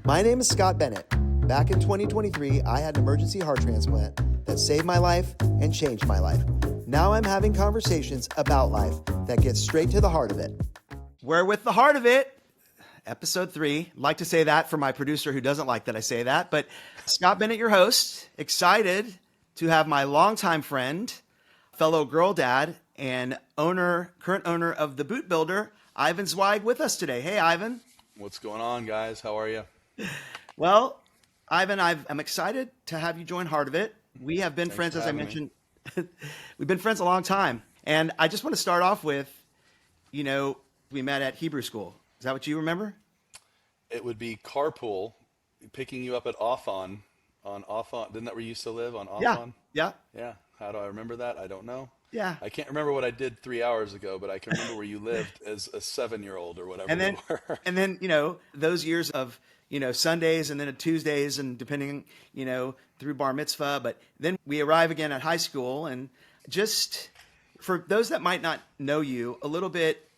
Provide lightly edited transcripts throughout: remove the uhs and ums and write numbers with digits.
My name is Scott Bennett. Back in 2023, I had an emergency heart transplant that saved my life and changed my life. Now I'm having conversations about life that get straight to the heart of it. We're with the heart of it. Episode 3. Like to say that for my producer who doesn't like that I say that, but Scott Bennett, your host, excited to have my longtime friend, fellow girl dad, and current owner of the Boot Builder, Ivan Zweig, with us today. Hey, Ivan. What's going on, guys? How are you? Well, Ivan, I'm excited to have you join Heart of It. We have been friends, as I mentioned. We've been friends a long time. And I just want to start off with, we met at Hebrew school. Is that what you remember? It would be carpool, picking you up at Othon, on Othon. Didn't that where you used to live, on Othon? Yeah. Yeah. How do I remember that? I don't know. Yeah. I can't remember what I did 3 hours ago, but I can remember where you lived as a 7-year-old or whatever And then, you were. and then, those years of, Sundays and then Tuesdays and depending, through bar mitzvah. But then we arrive again at high school, and just for those that might not know you, a little bit,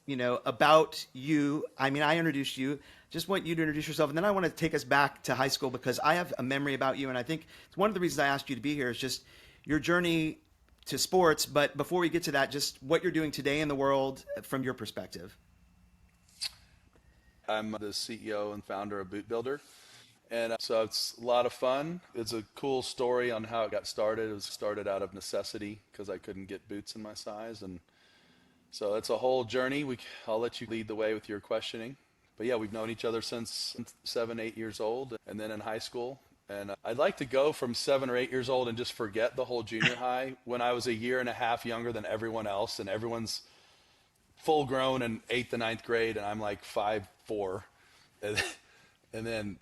about you. I mean, I introduced you. Just want you to introduce yourself, and then I want to take us back to high school because I have a memory about you, and I think it's one of the reasons I asked you to be here is just your journey to sports. But before we get to that, just what you're doing today in the world from your perspective. I'm the CEO and founder of Boot Builder. And so it's a lot of fun. It's a cool story on how it got started. It was started out of necessity because I couldn't get boots in my size. And so it's a whole journey. I'll let you lead the way with your questioning. But yeah, we've known each other since 7, 8 years old, and then in high school. And I'd like to go from 7 or 8 years old and just forget the whole junior high when I was a year and a half younger than everyone else, and everyone's full grown in 8th and ninth grade, and I'm like 5'4". And then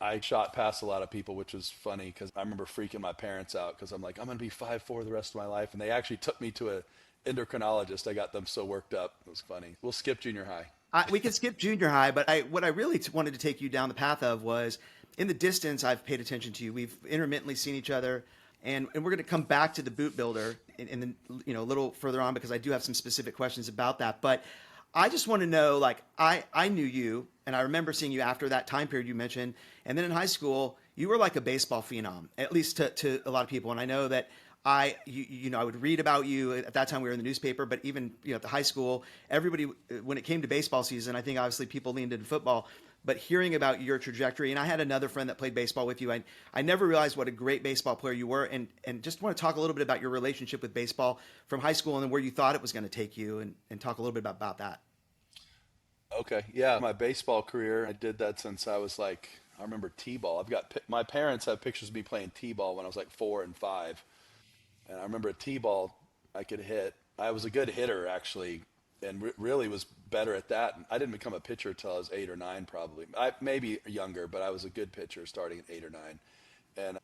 I shot past a lot of people, which was funny because I remember freaking my parents out because I'm like, I'm going to be 5'4" the rest of my life. And they actually took me to a endocrinologist. I got them so worked up. It was funny. We'll skip junior high. We can skip junior high, but what I really wanted to take you down the path of was, in the distance, I've paid attention to you. We've intermittently seen each other, and we're going to come back to the Boot Builder in a little further on because I do have some specific questions about that. But I just want to know, like, I knew you, and I remember seeing you after that time period you mentioned, and then in high school, you were like a baseball phenom, at least to a lot of people. And I know that I would read about you. At that time, we were in the newspaper, but even at the high school, everybody, when it came to baseball season, I think obviously people leaned into football. But hearing about your trajectory, and I had another friend that played baseball with you. I never realized what a great baseball player you were, and just want to talk a little bit about your relationship with baseball from high school and then where you thought it was going to take you, and talk a little bit about that. Okay. Yeah. My baseball career, I did that since I was like, I remember T-ball. My parents have pictures of me playing T-ball when I was like 4 and 5. And I remember a T-ball I could hit. I was a good hitter, actually, and really was better at that. I didn't become a pitcher until I was 8 or 9, probably. Maybe younger, but I was a good pitcher starting at 8 or 9. And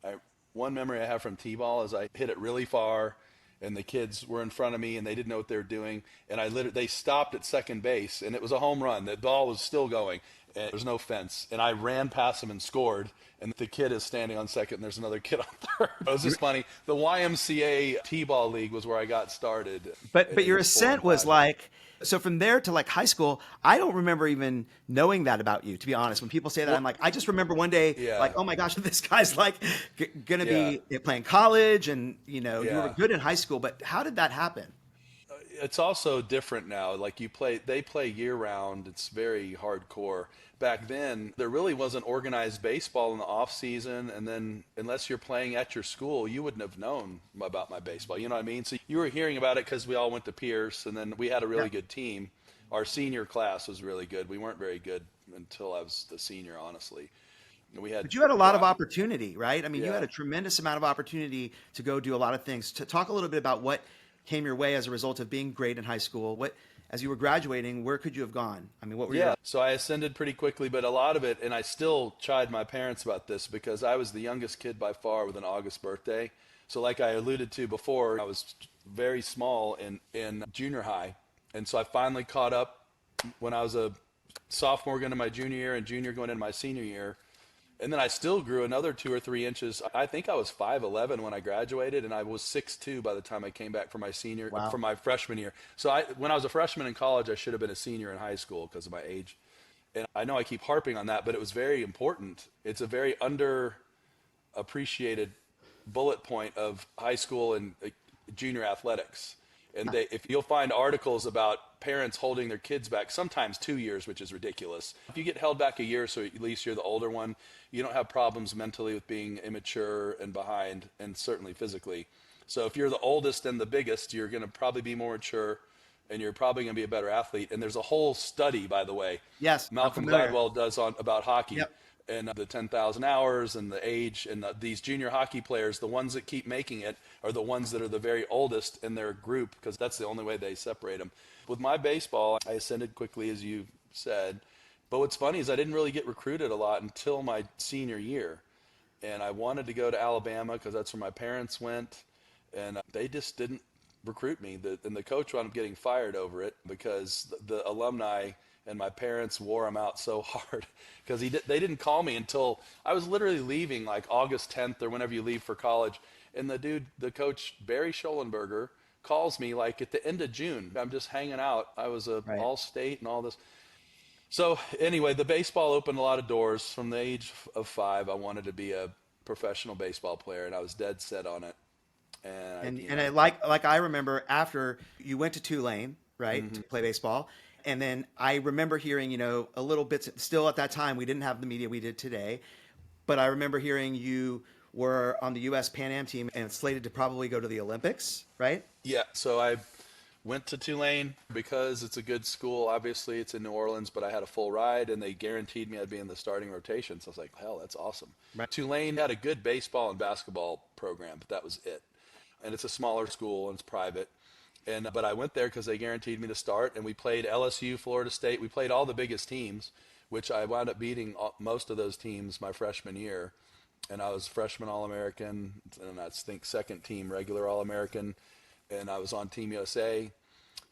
one memory I have from T-ball is I hit it really far, and the kids were in front of me, and they didn't know what they were doing. And they stopped at second base, and it was a home run. The ball was still going, and there was no fence. And I ran past them and scored. And the kid is standing on second, and there's another kid on third. It was just funny. The YMCA T-ball league was where I got started. But your ascent was like, so from there to like high school, I don't remember even knowing that about you, to be honest. When people say that, I'm like, I just remember one day, like, oh my gosh, this guy's like going to be playing college, and you were good in high school. But how did that happen? It's also different now. Like they play year round. It's very hardcore. Back then, there really wasn't organized baseball in the off season, and then unless you're playing at your school, you wouldn't have known about my baseball. You know what I mean? So you were hearing about it because we all went to Pierce, and then we had a really good team. Our senior class was really good. We weren't very good until I was the senior, honestly. But you had a lot of opportunity, right? I mean, you had a tremendous amount of opportunity to go do a lot of things. To talk a little bit about what came your way as a result of being great in high school. As you were graduating, where could you have gone? I mean, what were you? So I ascended pretty quickly, but a lot of it, and I still chide my parents about this because I was the youngest kid by far with an August birthday. So like I alluded to before, I was very small in junior high. And so I finally caught up when I was a sophomore going into my junior year and junior going into my senior year. And then I still grew another 2 or 3 inches. I think I was 5'11" when I graduated, and I was 6'2" by the time I came back for my freshman year. So when I was a freshman in college, I should have been a senior in high school because of my age. And I know I keep harping on that, but it was very important. It's a very underappreciated bullet point of high school and junior athletics. And if you'll find articles about parents holding their kids back, sometimes 2 years, which is ridiculous. If you get held back a year, so at least you're the older one, you don't have problems mentally with being immature and behind, and certainly physically. So if you're the oldest and the biggest, you're going to probably be more mature, and you're probably going to be a better athlete. And there's a whole study, by the way, Yes, I'm Malcolm familiar. Gladwell does on about hockey. Yep. And the 10,000 hours and the age, and these junior hockey players, the ones that keep making it are the ones that are the very oldest in their group, because that's the only way they separate them. With my baseball, I ascended quickly, as you said. But what's funny is I didn't really get recruited a lot until my senior year. And I wanted to go to Alabama because that's where my parents went. And they just didn't recruit me. And the coach wound up getting fired over it because the alumni and my parents wore him out so hard because they didn't call me until I was literally leaving, like August 10th or whenever you leave for college. And the coach, Barry Schollenberger, calls me like at the end of June. I'm just hanging out. I was Right. all-state and all this. So anyway, the baseball opened a lot of doors. From the age of 5, I wanted to be a professional baseball player, and I was dead set on it. And I, like I remember after you went to Tulane, right, to play baseball, and then I remember hearing, a little bit. Still at that time, we didn't have the media we did today, but I remember hearing you were on the U.S. Pan Am team and slated to probably go to the Olympics, right? Yeah, so I went to Tulane because it's a good school. Obviously, it's in New Orleans, but I had a full ride, and they guaranteed me I'd be in the starting rotation. So I was like, hell, that's awesome. Right. Tulane had a good baseball and basketball program, but that was it. And it's a smaller school, and it's private. But I went there because they guaranteed me to start, and we played LSU, Florida State. We played all the biggest teams, which I wound up beating most of those teams my freshman year. And I was freshman All-American, and I think second team regular All-American. And I was on Team USA,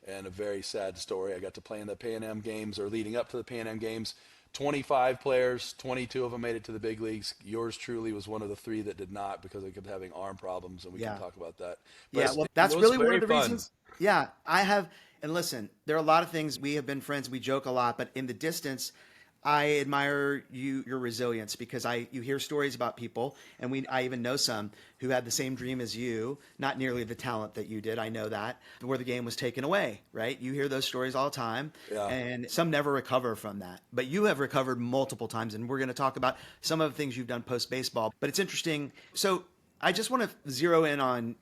and a very sad story. I got to play in the Pan Am Games, or leading up to the Pan Am Games. 25 players, 22 of them made it to the big leagues. Yours truly was one of the 3 that did not because they kept having arm problems, and we Yeah. can talk about that. But Yeah, well, that's it was really one very of the fun. reasons. Yeah, I have. And listen, there are a lot of things. We have been friends. We joke a lot, but in the distance, I admire your resilience because you hear stories about people, and I even know some who had the same dream as you, not nearly the talent that you did. I know that, where the game was taken away. Right? You hear those stories all the time, Yeah. and some never recover from that. But you have recovered multiple times, and we're going to talk about some of the things you've done post baseball. But it's interesting. So I just want to zero in on,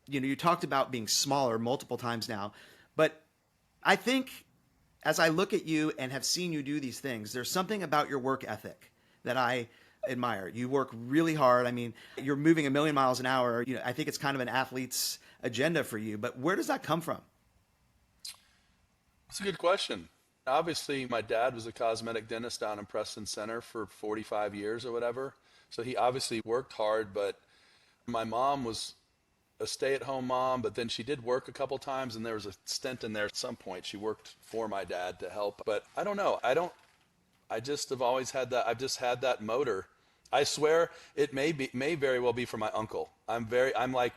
you talked about being smaller multiple times now, but I think as I look at you and have seen you do these things, there's something about your work ethic that I admire. You work really hard. I mean, you're moving a million miles an hour. I think it's kind of an athlete's agenda for you, but where does that come from? That's a good question. Obviously, my dad was a cosmetic dentist down in Preston Center for 45 years or whatever. So he obviously worked hard, but my mom was a stay-at-home mom, but then she did work a couple times, and there was a stint in there at some point. She worked for my dad to help. But I don't know. I just have always had that. I've just had that motor. I swear it may very well be from my uncle. I'm like,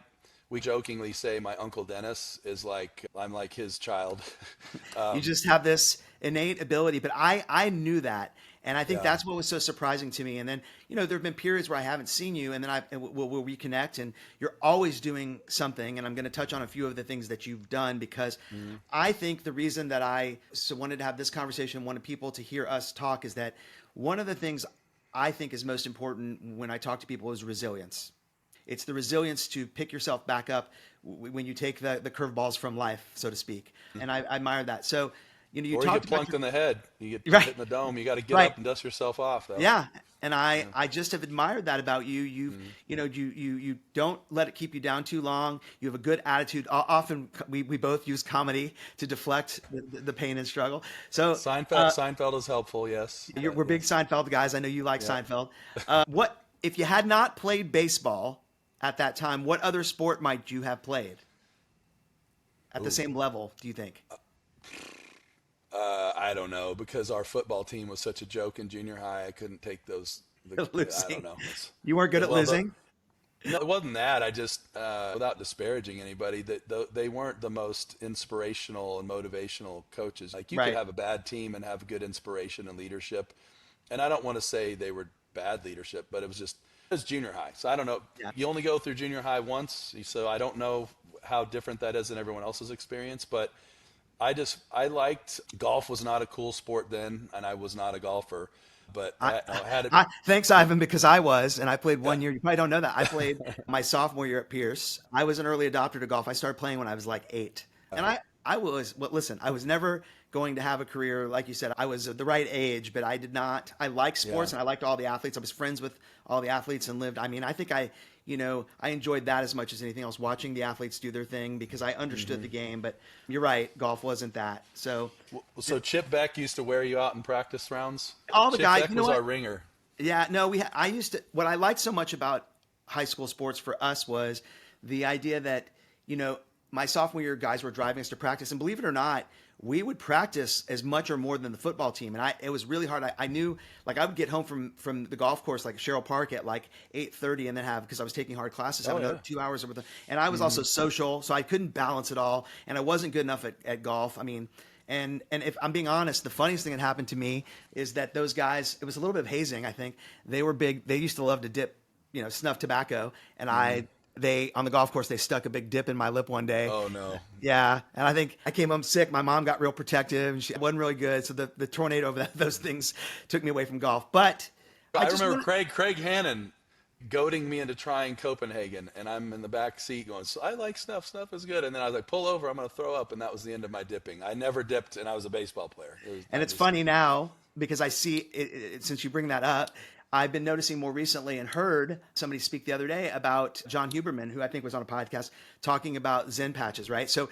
we jokingly say my Uncle Dennis is like, I'm like his child. You just have this innate ability, but I knew that. And I think Yeah. that's what was so surprising to me. And then, there have been periods where I haven't seen you, and then we'll reconnect, and you're always doing something. And I'm going to touch on a few of the things that you've done because I think the reason that I wanted to have this conversation, wanted people to hear us talk, is that one of the things I think is most important when I talk to people is resilience. It's the resilience to pick yourself back up when you take the curveballs from life, so to speak. And I admire that. So, you Or you talked get about plunked in the head. You get Right. hit in the dome. You got to get Right. up and dust yourself off, though. Yeah, and I just have admired that about you. You don't let it keep you down too long. You have a good attitude. Often we both use comedy to deflect the pain and struggle. So Seinfeld is helpful, yes. we're big Seinfeld guys. I know you like Seinfeld. What if you had not played baseball at that time? What other sport might you have played at the same level? Do you think? I don't know, because our football team was such a joke in junior high. I couldn't take those. I Losing. don't know. You weren't good at Well, losing. No, it wasn't that. I just, without disparaging anybody, that they weren't the most inspirational and motivational coaches. Like you could Right. have a bad team and have good inspiration and leadership, and I don't want to say they were bad leadership, but it was junior high. So I don't know. Yeah. You only go through junior high once, so I don't know how different that is than everyone else's experience. But I liked golf was not a cool sport then, and I was not a golfer, but I, I had it. thanks, Ivan, because I was, and I played 1 year. You probably don't know that. I played my sophomore year at Pierce. I was an early adopter to golf. I started playing when I was like 8. And I was, well, listen, I was never going to have a career. Like you said, I was the right age, but I did not, I liked Yeah. sports and I liked all the athletes. I was friends with all the athletes and lived, I mean, I think I enjoyed that as much as anything else, watching the athletes do their thing because I understood the game. But you're right, golf wasn't that. So So Chip Beck used to wear you out in practice rounds. all the Chip guys, Beck you know was what? our ringer. Yeah, no, I used to, what I liked so much about high school sports for us was the idea that, my sophomore year guys were driving us to practice. And believe it or not, we would practice as much or more than the football team. And it was really hard. I knew, like, I would get home from the golf course, like Sherrill Park at like 8:30 and then because I was taking hard classes, have Oh another yeah. 2 hours over the, and I was also social. So I couldn't balance it all. And I wasn't good enough at golf. I mean, and if I'm being honest, the funniest thing that happened to me is that those guys, it was a little bit of hazing, I think. They were big. They used to love to dip, snuff tobacco. And they, on the golf course, they stuck a big dip in my lip one day. Oh no. Yeah. And I think I came home sick. My mom got real protective and she wasn't really good. So the tornado of those things took me away from golf. But I I just remember want Craig Hannon goading me into trying Copenhagen, and I'm in the back seat going, "So I like snuff. Snuff is good." And then I was like, "Pull over! I'm going to throw up." And that was the end of my dipping. I never dipped, and I was a baseball player. and it's funny now because I see since you bring that up, I've been noticing more recently and heard somebody speak the other day about John Huberman, who I think was on a podcast talking about Zen patches, right? So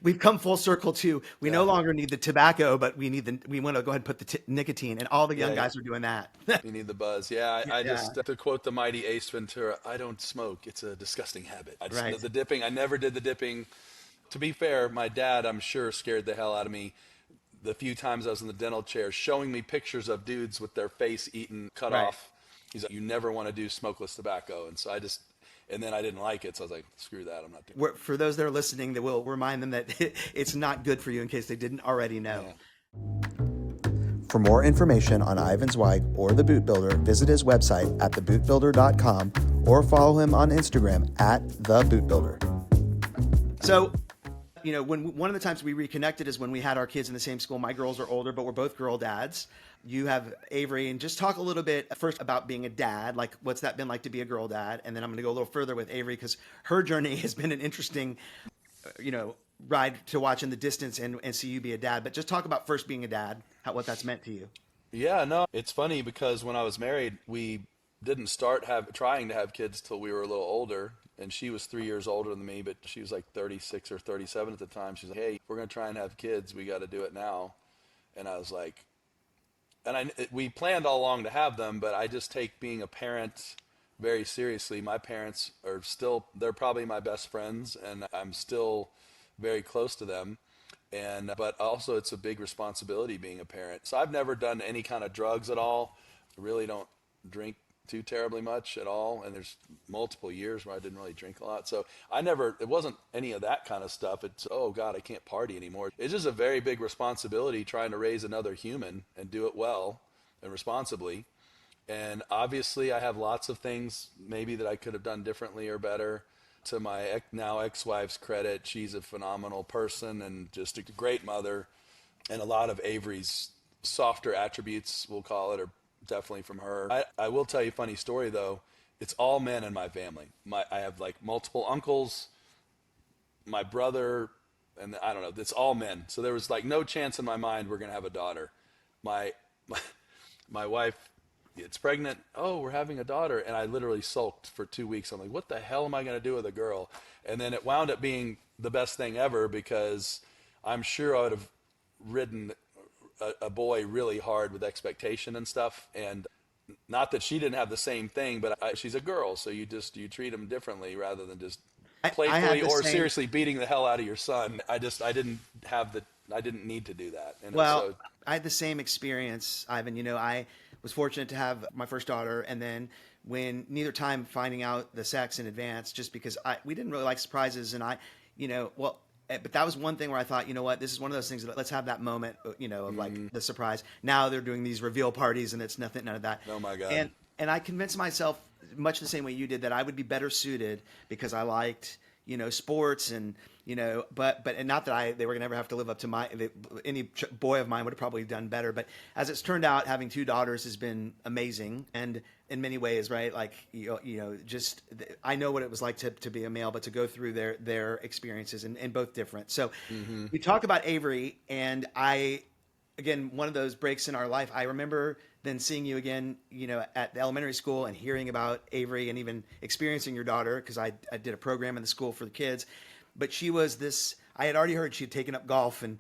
we've come full circle to we no Yeah. longer need the tobacco, but we want to go ahead and put the nicotine, and all the young Yeah. guys are doing that. You need the buzz. Yeah, I Yeah, just, to quote the mighty Ace Ventura, I don't smoke. It's a disgusting habit. I just, right. the dipping, I never did the dipping. To be fair, my dad, I'm sure, scared the hell out of me the few times I was in the dental chair, showing me pictures of dudes with their face eaten, cut Right. off. He's like, you never want to do smokeless tobacco. And so and then I didn't like it. So I was like, screw that. I'm not doing For those that are listening, that will remind them that it's not good for you in case they didn't already know. Yeah. For more information on Ivan Zweig or The Boot Builder, visit his website at thebootbuilder.com or follow him on Instagram at The Boot Builder. So, when one of the times we reconnected is when we had our kids in the same school. My girls are older, but we're both girl dads. You have Avery, and just talk a little bit first about being a dad, like what's that been like to be a girl dad, and then I'm going to go a little further with Avery because her journey has been an interesting, ride to watch in the distance and see you be a dad. But just talk about first being a dad, what that's meant to you. Yeah, no, it's funny because when I was married, we didn't start trying to have kids till we were a little older. And she was 3 years older than me, but she was like 36 or 37 at the time. She's like, "Hey, if we're going to try and have kids, we got to do it now." And I was like, we planned all along to have them, but I just take being a parent very seriously. My parents they're probably my best friends, and I'm still very close to them. But also it's a big responsibility being a parent. So I've never done any kind of drugs at all. I really don't drink too terribly much at all. And there's multiple years where I didn't really drink a lot. So it wasn't any of that kind of stuff. It's, oh God, I can't party anymore. It's just a very big responsibility trying to raise another human and do it well and responsibly. And obviously I have lots of things maybe that I could have done differently or better. To my now ex-wife's credit, she's a phenomenal person and just a great mother. And a lot of Avery's softer attributes, we'll call it, are definitely from her. I will tell you a funny story though. It's all men in my family. I have like multiple uncles, my brother, and I don't know. It's all men. So there was like no chance in my mind we're gonna have a daughter. My my wife gets pregnant. Oh, we're having a daughter, and I literally sulked for 2 weeks. I'm like, what the hell am I gonna do with a girl? And then it wound up being the best thing ever because I'm sure I would have ridden a boy really hard with expectation and stuff. And not that she didn't have the same thing, but she's a girl, so you treat them differently rather than just I had playfully the or same. seriously beating the hell out of your son. I didn't need to do that. And Well, so I had the same experience, Ivan. was fortunate to have my first daughter, and then when neither time finding out the sex in advance, just because we didn't really like surprises, and but that was one thing where I thought, you know what, this is one of those things that let's have that moment, of like the surprise. Now they're doing these reveal parties, and it's nothing, none of that. Oh my God. And I convinced myself, much the same way you did, that I would be better suited because I liked, sports and, and not that they were gonna ever have to live up to any boy of mine would have probably done better. But as it's turned out, having two daughters has been amazing. And in many ways, right? Like, just, I know what it was like to be a male, but to go through their experiences and both different. So we talk about Avery, and again, one of those breaks in our life. I remember then seeing you again, at the elementary school and hearing about Avery and even experiencing your daughter, because I did a program in the school for the kids. But she was this, I had already heard she had taken up golf, and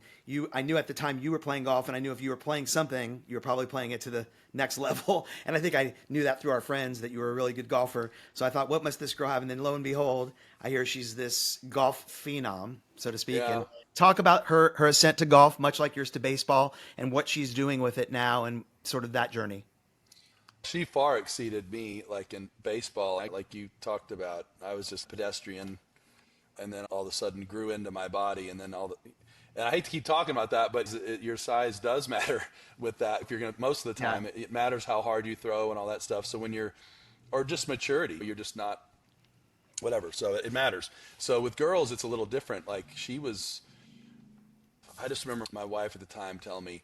I knew at the time you were playing golf, and I knew if you were playing something, you were probably playing it to the next level. And I think I knew that through our friends, that you were a really good golfer. So I thought, what must this girl have? And then lo and behold, I hear she's this golf phenom, so to speak. Yeah. And talk about her ascent to golf, much like yours to baseball, and what she's doing with it now, and sort of that journey. She far exceeded me, like in baseball, like you talked about. I was just pedestrian, and then all of a sudden grew into my body, and then and I hate to keep talking about that, but your size does matter with that. If you're going to, most of the time, it matters how hard you throw and all that stuff. So or just maturity, you're just not, whatever. So it matters. So with girls, it's a little different. Like I just remember my wife at the time telling me,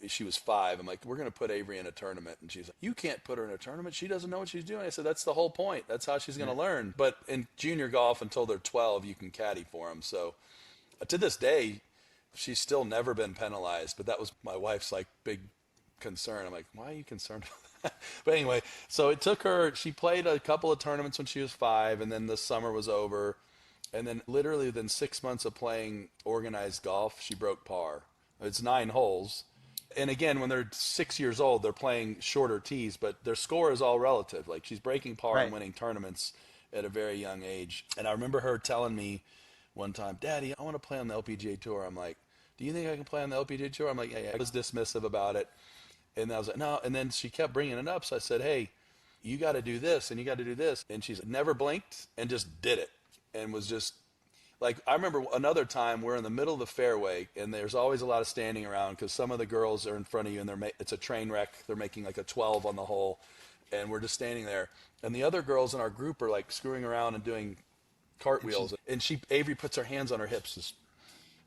she was 5. I'm like, we're going to put Avery in a tournament. And she's like, you can't put her in a tournament. She doesn't know what she's doing. I said, that's the whole point. That's how she's going to learn. But in junior golf, until they're 12, you can caddy for them. So to this day, she's still never been penalized. But that was my wife's like big concern. I'm like, why are you concerned about that? But anyway, so it took her, she played a couple of tournaments when she was 5, and then the summer was over. And then literally within 6 months of playing organized golf, she broke par. It's 9 holes. And again, when they're 6 years old, they're playing shorter tees, but their score is all relative. Like, she's breaking par and winning tournaments at a very young age. And I remember her telling me one time, Daddy, I want to play on the LPGA Tour. I'm like, do you think I can play on the LPGA Tour? I'm like, yeah. I was dismissive about it. And I was like, no. And then she kept bringing it up. So I said, hey, you got to do this and you got to do this. And she's never blinked and just did it, and was just like, I remember another time we're in the middle of the fairway, and there's always a lot of standing around because some of the girls are in front of you, and it's a train wreck. They're making like a 12 on the hole, and we're just standing there. And the other girls in our group are like screwing around and doing cartwheels. And Avery puts her hands on her hips, just,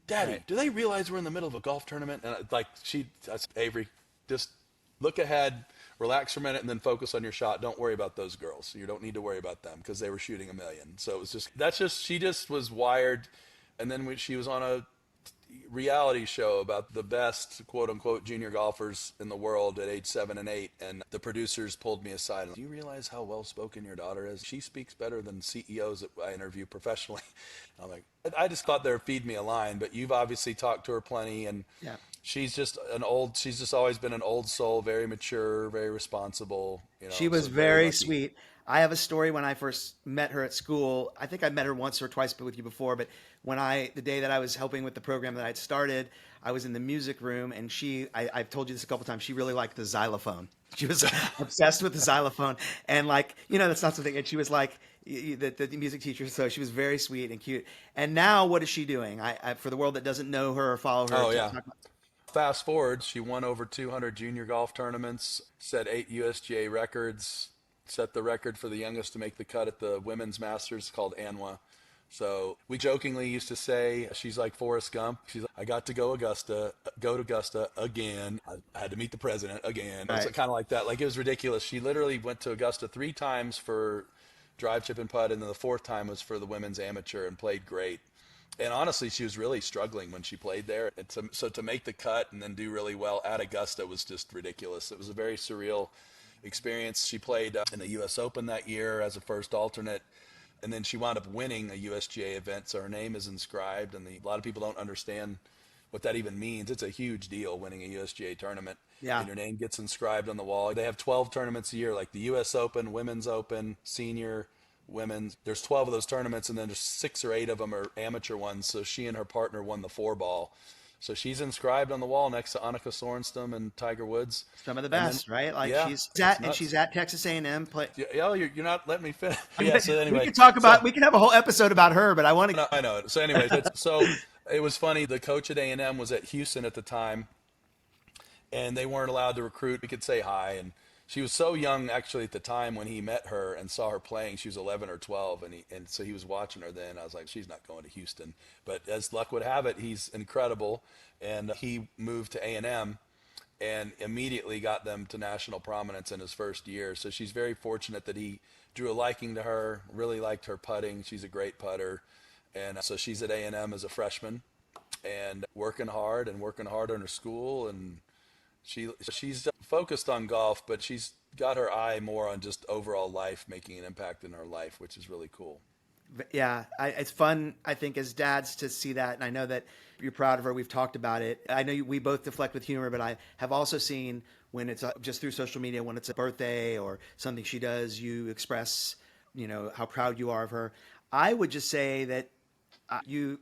Daddy, do they realize we're in the middle of a golf tournament? And I said, Avery, just look ahead, relax for a minute, and then focus on your shot. Don't worry about those girls. You don't need to worry about them because they were shooting a million. So it was she just was wired. And then she was on a reality show about the best, quote unquote, junior golfers in the world at age 7 and 8. And the producers pulled me aside. Do you realize how well spoken your daughter is? She speaks better than CEOs that I interview professionally. And I'm like, I just thought they'd feed me a line, but you've obviously talked to her plenty. And she's just always been an old soul, very mature, very responsible. She was very sweet. I have a story when I first met her at school. I think I met her once or twice with you before, but the day that I was helping with the program that I'd started, I was in the music room, and I've told you this a couple times, she really liked the xylophone. She was obsessed with the xylophone, and that's not something, and she was like the music teacher, so she was very sweet and cute. And now what is she doing? For the world that doesn't know her or follow her. Fast forward, she won over 200 junior golf tournaments, set 8 USGA records, set the record for the youngest to make the cut at the Women's Masters, called ANWA. So we jokingly used to say she's like Forrest Gump. She's like, I got to go to Augusta again. I had to meet the president again. Right. It was kind of like that. Like, it was ridiculous. She literally went to Augusta 3 times for drive, chip, and putt, and then the 4th time was for the women's amateur, and played great. And honestly, she was really struggling when she played there. And so to make the cut and then do really well at Augusta was just ridiculous. It was a very surreal experience. She played in the U.S. Open that year as a first alternate, and then she wound up winning a USGA event, so her name is inscribed, and a lot of people don't understand what that even means. It's a huge deal, winning a USGA tournament. Yeah. And your name gets inscribed on the wall. They have 12 tournaments a year, like the U.S. Open, Women's Open, Senior, Women's. There's 12 of those tournaments, and then there's 6 or 8 of them are amateur ones, so she and her partner won the 4-ball. So she's inscribed on the wall next to Annika Sorenstam and Tiger Woods. Some of the And then, best, right? Like yeah, it's she's nuts. at Texas A&M. Yeah, yeah, you're not letting me finish. Yeah. So We anyway, could talk so about, we can have a whole episode about her, but I want to. no, I know. So anyway, so it was funny. The coach at A&M was at Houston at the time, and they weren't allowed to recruit. We could say hi, and she was so young actually at the time when he met her and saw her playing. She was 11 or 12, and so he was watching her then. I was like, she's not going to Houston. But as luck would have it, he's incredible, and he moved to A&M and immediately got them to national prominence in his first year. So she's very fortunate that he drew a liking to her, really liked her putting. She's a great putter. And so she's at A&M as a freshman and working hard on her school. And she's focused on golf, but she's got her eye more on just overall life, making an impact in her life, which is really cool. Yeah, it's fun, I think, as dads to see that. And I know that you're proud of her. We've talked about it. I know we both deflect with humor, but I have also seen when it's just through social media, when it's a birthday or something she does, you express, how proud you are of her. I would just say that you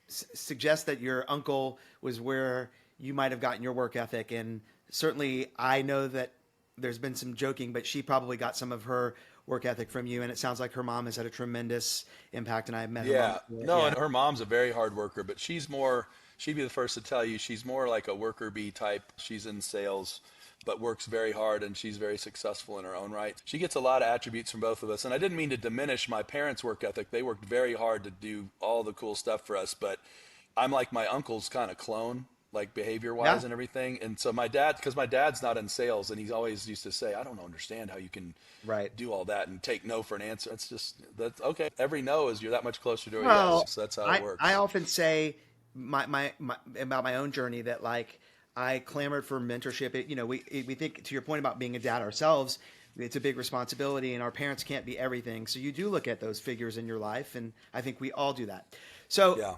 suggest that your uncle was where you might have gotten your work ethic. And certainly I know that there's been some joking, but she probably got some of her work ethic from you, and it sounds like her mom has had a tremendous impact. And I've met her Yeah, mom before. no, Yeah. and her mom's a very hard worker, but she'd be the first to tell you she's more like a worker bee type. She's in sales, but works very hard, and she's very successful in her own right. She gets a lot of attributes from both of us, and I didn't mean to diminish my parents' work ethic. They worked very hard to do all the cool stuff for us, but I'm like my uncle's kind of clone, like behavior wise Yeah. and everything. And so because my dad's not in sales, and he's always used to say, I don't understand how you can Right. do all that and take no for an answer. It's just, that's okay. Every no is you're that much closer to a Well, yes. So that's how it I works. often say my about my own journey that like I clamored for mentorship. We think, to your point about being a dad ourselves, it's a big responsibility, and our parents can't be everything. So you do look at those figures in your life, and I think we all do that. So Yeah.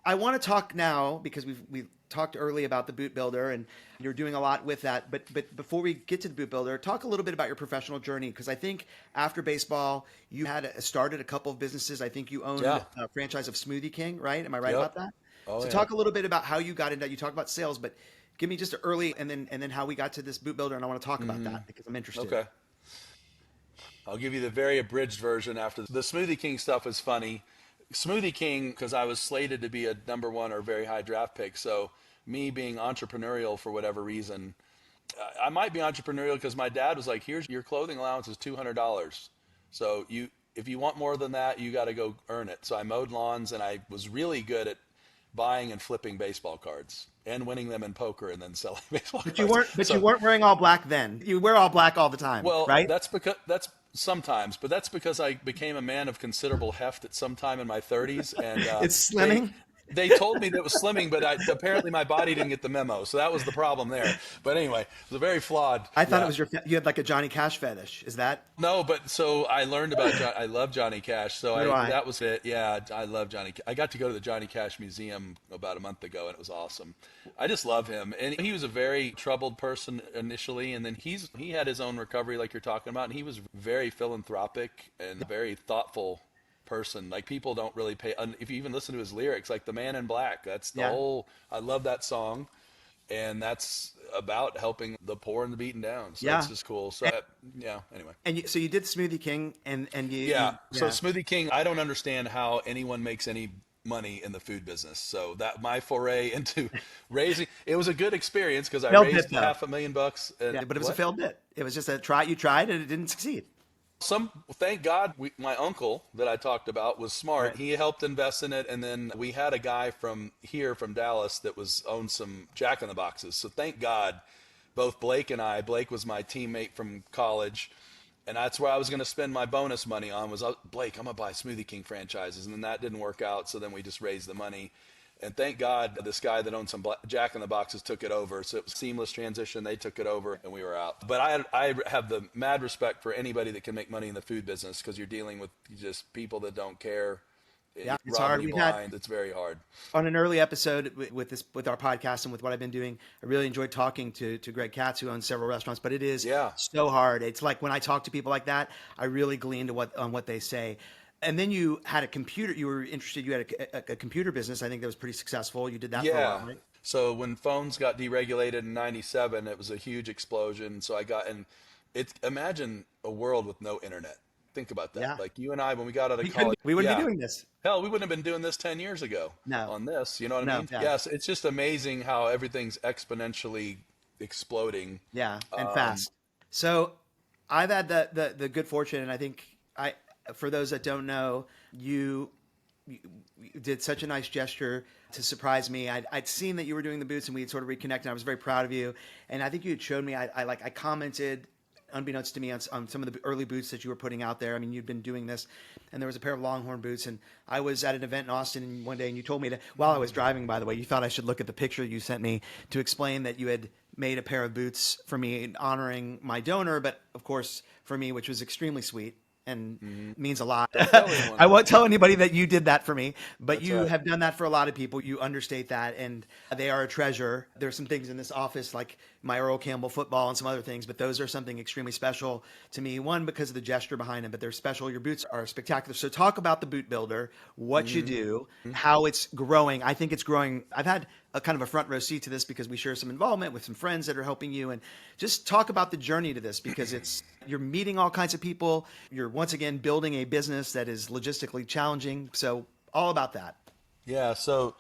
I want to talk now because we've talked early about the boot builder, and you're doing a lot with that. But before we get to the boot builder, talk a little bit about your professional journey, because I think after baseball you had started a couple of businesses. I think you owned Yeah. a franchise of Smoothie King, right? Am I right Yep. about that? Oh, So yeah. talk a little bit about how you got into that. You talk about sales, but give me just an early, and then how we got to this boot builder, and I want to talk about that because I'm interested. Okay. I'll give you the very abridged version after. The Smoothie King stuff is funny. Smoothie King, because I was slated to be a number one or very high draft pick. So me being entrepreneurial for whatever reason, I might be entrepreneurial because my dad was like, here's your clothing allowance is $200. So if you want more than that, you got to go earn it. So I mowed lawns, and I was really good at buying and flipping baseball cards and winning them in poker and then selling baseball But cards. you weren't wearing all black then. You wear all black all the time, Well, right? that's sometimes, but that's because I became a man of considerable heft at some time in my 30s, and It's they slimming. they told me that it was slimming, but apparently my body didn't get the memo, so that was the problem there. But anyway, it was a very flawed. I thought it Yeah. was you had like a Johnny Cash fetish. Is that? No, but so I learned about I love Johnny Cash. So So do I. that was it. Yeah, I love Johnny. I got to go to the Johnny Cash Museum about a month ago, and it was awesome. I just love him, and he was a very troubled person initially, and then he had his own recovery, like you're talking about, and he was very philanthropic and very thoughtful person. Like people don't really pay. If you even listen to his lyrics, like "The Man in Black," that's the Yeah. whole. I love that song, and that's about helping the poor and the beaten down. So Yeah. it's just cool. So yeah. Anyway. And so you did Smoothie King, and Yeah. So yeah. Smoothie King, I don't understand how anyone makes any money in the food business. So that my foray into raising, it was a good experience because I Failed raised bit, though. $500,000. And Yeah, but it was a what? failed bit. It was just a try. You tried, and it didn't succeed. Thank God, my uncle that I talked about was smart. Right. He helped invest in it, and then we had a guy from Dallas that owned some Jack in the Boxes. So thank God, both Blake and Blake was my teammate from college, and that's where I was going to spend my bonus money on was Blake. I'm gonna buy Smoothie King franchises, and then that didn't work out. So then we just raised the money. And thank God this guy that owned some Jack in the Boxes took it over. So it was a seamless transition. They took it over and we were out. But I have the mad respect for anybody that can make money in the food business because you're dealing with just people that don't care. Yeah, it's Robbing hard. you blind. It's very hard. On an early episode with our podcast and with what I've been doing, I really enjoyed talking to Greg Katz, who owns several restaurants. But it is Yeah. so hard. It's like when I talk to people like that, I really glean to on what they say. And then you had a computer. You were interested. You had a computer business. I think that was pretty successful. You did that for a Yeah. while, right? So when phones got deregulated in '97, it was a huge explosion. So I got, and it's, imagine a world with no internet. Think about that. Yeah. Like you and I, when we got out of college, We wouldn't be yeah, doing this. hell, we wouldn't have been doing this 10 years ago No, on this. You know what I no, mean? yeah, Yes, it's just amazing how everything's exponentially exploding. yeah, and fast. So I've had the good fortune, and I think for those that don't know, you did such a nice gesture to surprise me. I'd seen that you were doing the boots, and we had sort of reconnected. I was very proud of you, and I think you had showed me. I commented, unbeknownst to me, on some of the early boots that you were putting out there. I mean, you'd been doing this, and there was a pair of Longhorn boots, and I was at an event in Austin one day, and you told me to, while I was driving, by the way, you thought I should look at the picture you sent me to explain that you had made a pair of boots for me honoring my donor, but of course for me, which was extremely sweet and means a lot. Don't tell anyone I won't that. tell anybody that you did that for me, but That's you right. have done that for a lot of people. You understate that, and they are a treasure. There's some things in this office like my Earl Campbell football and some other things, but those are something extremely special to me. One, because of the gesture behind them, but they're special. Your boots are spectacular. So talk about the Boot Builder, what you do, how it's growing. I think it's growing. I've had a kind of a front row seat to this because we share some involvement with some friends that are helping you, and just talk about the journey to this, because you're meeting all kinds of people. You're once again building a business that is logistically challenging. So all about that. Yeah. So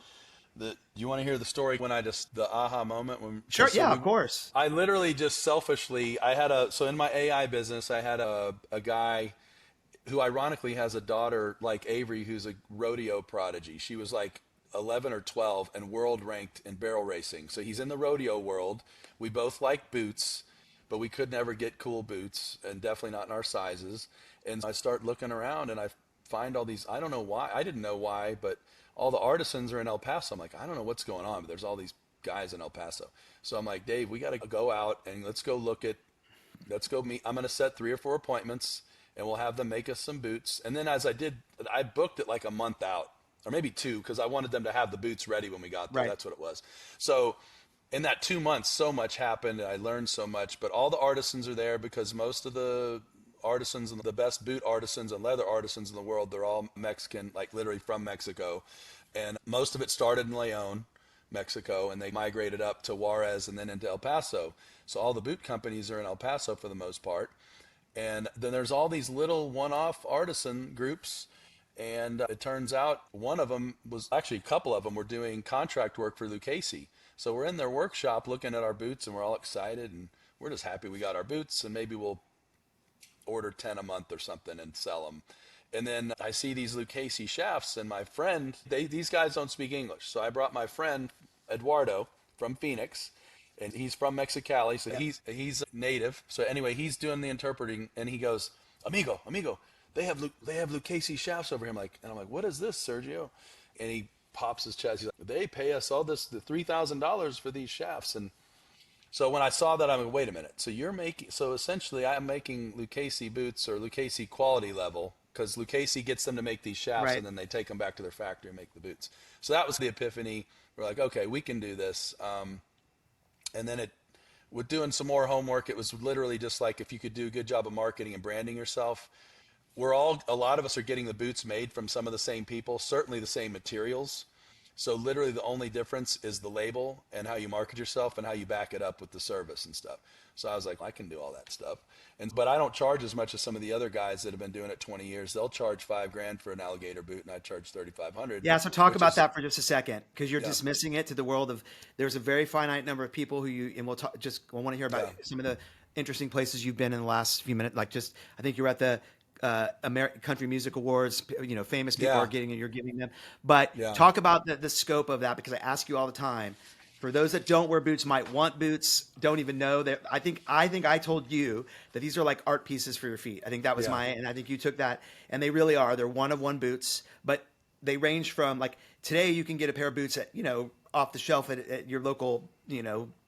do you want to hear the story when the aha moment when, Sure. so Yeah, we, of course. I literally just selfishly, so in my AI business, I had a guy who ironically has a daughter like Avery, who's a rodeo prodigy. She was like 11 or 12 and world ranked in barrel racing. So he's in the rodeo world. We both like boots, but we could never get cool boots, and definitely not in our sizes. And I start looking around and I find all these, I don't know why, I didn't know why, but all the artisans are in El Paso. I'm like, I don't know what's going on, but there's all these guys in El Paso. So I'm like, Dave, we got to go out and let's go meet. I'm going to set 3 or 4 appointments and we'll have them make us some boots. And then as I booked it like a month out or maybe 2, because I wanted them to have the boots ready when we got there. Right. That's what it was. So in that 2 months, so much happened and I learned so much, but all the artisans are there because most of the artisans and the best boot artisans and leather artisans in the world, they're all Mexican, like literally from Mexico. And most of it started in Leon, Mexico, and they migrated up to Juarez and then into El Paso. So all the boot companies are in El Paso for the most part. And then there's all these little one-off artisan groups. And it turns out one of them was actually a couple of them were doing contract work for Lucchese. So we're in their workshop looking at our boots and we're all excited and we're just happy we got our boots and maybe we'll order 10 a month or something and sell them. And then I see these Lucchese shafts and my friend, these guys don't speak English. So I brought my friend Eduardo from Phoenix and he's from Mexicali. So he's native. So anyway, he's doing the interpreting and he goes, amigo, they have Lucchese shafts over here. And I'm like, what is this, Sergio? And he pops his chest. He's like, they pay us all the $3,000 for these shafts. And so when I saw that, I'm like, wait a minute. So essentially I'm making Lucchese boots or Lucchese quality level because Lucchese gets them to make these shafts Right. and then they take them back to their factory and make the boots. So that was the epiphany. We're like, okay, we can do this. And then with doing some more homework, it was literally just like if you could do a good job of marketing and branding yourself. A lot of us are getting the boots made from some of the same people, certainly the same materials. So literally the only difference is the label and how you market yourself and how you back it up with the service and stuff. So I was like, I can do all that stuff. But I don't charge as much as some of the other guys that have been doing it 20 years. They'll charge $5,000 for an alligator boot and I charge 3,500. Yeah, so talk which about is, that for just a second, because you're yeah, dismissing it to the world of there's a very finite number of people and we'll talk. Just I want to hear about yeah, some of the interesting places you've been in the last few minutes. Like I think you were at the American Country Music Awards. Famous people are yeah, getting it. You're giving them, but yeah, talk about the scope of that because I ask you all the time. For those that don't wear boots, might want boots, don't even know that. I think I told you that these are like art pieces for your feet. I think that was yeah, and I think you took that, and they really are. They're one of one boots, but they range from like today you can get a pair of boots at off the shelf at your local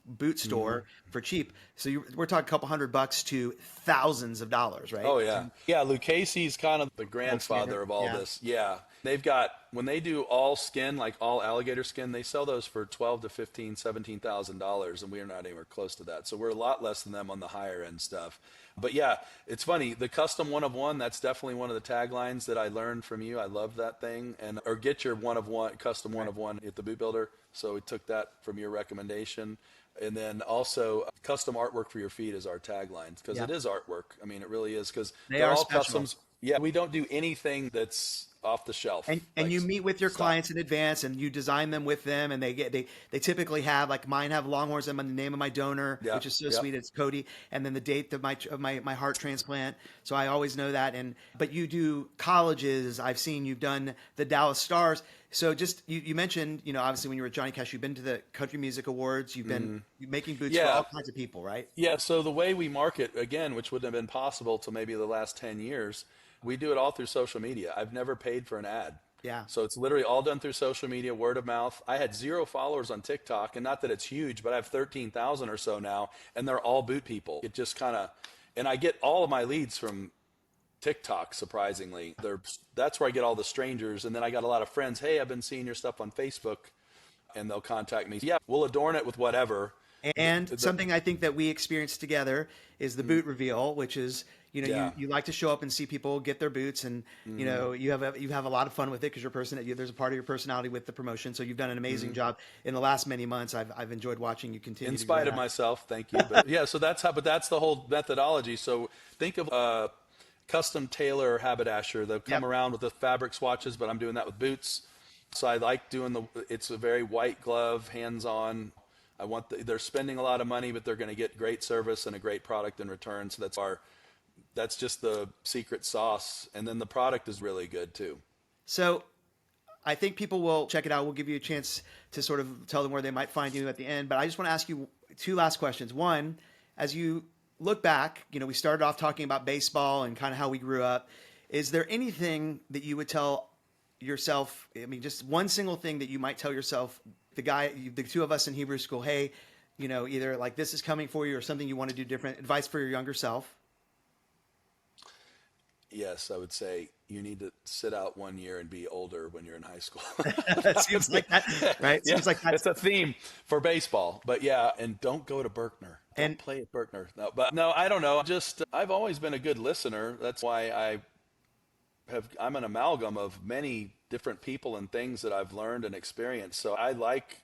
boot store for cheap. So we're talking a couple $100 to thousands of dollars, right? oh yeah. Yeah, Lucchese's kind of the Gold grandfather standard. of all Yeah. this. Yeah. They've got when they do all skin, like all alligator skin, they sell those for 12 to 15, $17,000, and we are not anywhere close to that. So we're a lot less than them on the higher end stuff. But yeah, it's funny. The custom one of one, that's definitely one of the taglines that I learned from you. I love that thing. And or get your one of one, custom one of one at the Boot Builder. So we took that from your recommendation. And then also custom artwork for your feet is our tagline, because it is artwork. I mean, it really is, because They they're are all special. customs. Yeah, we don't do anything that's off the shelf. And Like you meet with your stock. clients in advance, and you design them with them, and they typically have, like mine have Longhorns and the name of my donor, Yeah, which is so yeah. sweet. It's Cody, and then the date of my heart transplant. So I always know that. And but you do colleges. I've seen you've done the Dallas Stars. So just you mentioned, obviously when you were at Johnny Cash, you've been to the Country Music Awards. You've been making boots for Yeah. all kinds of people, right? Yeah, so the way we market, again, which wouldn't have been possible till maybe the last 10 years, we do it all through social media. I've never paid for an ad. Yeah. So it's literally all done through social media, word of mouth. I had 0 followers on TikTok, and not that it's huge, but I have 13,000 or so now, and they're all boot people. It just kind of, and I get all of my leads from TikTok, surprisingly. That's where I get all the strangers, and then I got a lot of friends. Hey, I've been seeing your stuff on Facebook, and they'll contact me. Yeah, we'll adorn it with whatever. And something I think that we experienced together is the boot reveal, which is, Yeah. you like to show up and see people get their boots, and you have a lot of fun with it because there's a part of your personality with the promotion. So you've done an amazing job in the last many months. I've enjoyed watching you continue. In to spite grow of that. myself, thank you. But yeah, so that's the whole methodology. So think of custom tailor or haberdasher. They'll come Yep. around with the fabric swatches, but I'm doing that with boots. So I like doing it's a very white glove, hands-on. They're spending a lot of money, but they're going to get great service and a great product in return. So that's just the secret sauce. And then the product is really good too. So I think people will check it out. We'll give you a chance to sort of tell them where they might find you at the end. But I just want to ask you 2 last questions. One, as you look back, we started off talking about baseball and kind of how we grew up. Is there anything that you would tell yourself? I mean, just one single thing that you might tell yourself, the 2 of us in Hebrew school, hey, either like this is coming for you or something you want to do different, advice for your younger self? Yes, I would say you need to sit out 1 year and be older when you're in high school. That seems like that, right? Yeah, Seems like it's that's, a theme for baseball. But yeah, and don't go to Berkner. Don't and play at Berkner. No, but no, I don't know. Just I've always been a good listener. That's why I'm an amalgam of many different people and things that I've learned and experienced. So I like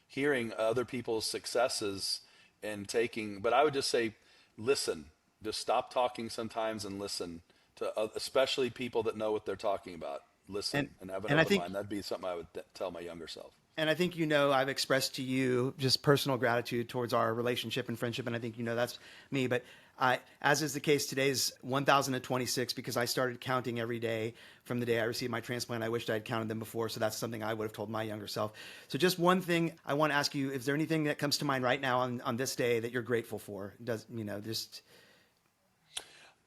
hearing other people's successes and but I would just say listen. Just stop talking sometimes and listen to especially people that know what they're talking about. Listen and have an and I open think mind. That'd be something I would tell my younger self. And I think I've expressed to you just personal gratitude towards our relationship and friendship, and I think that's me. But as is the case, today's 1,026 because I started counting every day from the day I received my transplant. I wished I had counted them before, so that's something I would have told my younger self. So just one thing I want to ask you: is there anything that comes to mind right now on this day that you're grateful for? Just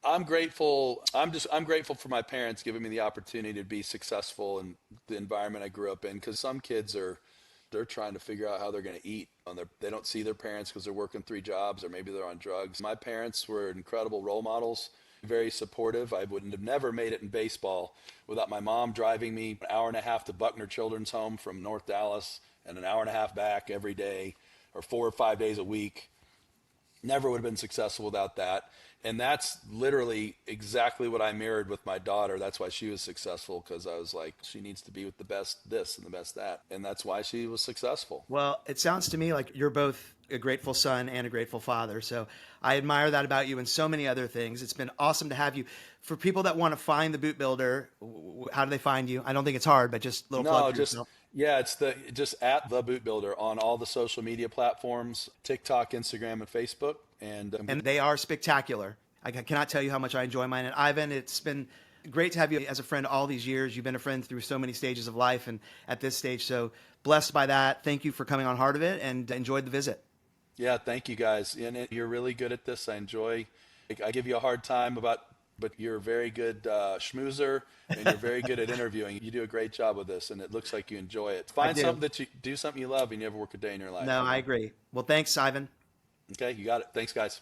I'm grateful. I'm grateful for my parents giving me the opportunity to be successful in the environment I grew up in. Because some kids they're trying to figure out how they're going to eat. They don't see their parents because they're working 3 jobs or maybe they're on drugs. My parents were incredible role models, very supportive. I wouldn't have never made it in baseball without my mom driving me an hour and a half to Buckner Children's Home from North Dallas and an hour and a half back every day, or 4 or 5 days a week. Never would have been successful without that. And that's literally exactly what I mirrored with my daughter. That's why she was successful, because I was like, she needs to be with the best this and the best that. And that's why she was successful. Well, it sounds to me like you're both a grateful son and a grateful father. So I admire that about you and so many other things. It's been awesome to have you. For people that want to find the Boot Builder, how do they find you? I don't think it's hard, but just a little plug for yourself. Yeah, it's just at the Boot Builder on all the social media platforms, TikTok, Instagram, and Facebook. And they are spectacular. I cannot tell you how much I enjoy mine. And Ivan, it's been great to have you as a friend all these years. You've been a friend through so many stages of life and at this stage. So blessed by that. Thank you for coming on Heart of It and enjoyed the visit. Yeah, thank you guys. And you're really good at this. I give you a hard time but you're a very good schmoozer and you're very good at interviewing. You do a great job with this and it looks like you enjoy it. Find something that you do something you love and you never work a day in your life. No, I agree. Well, thanks, Ivan. Okay, you got it. Thanks, guys.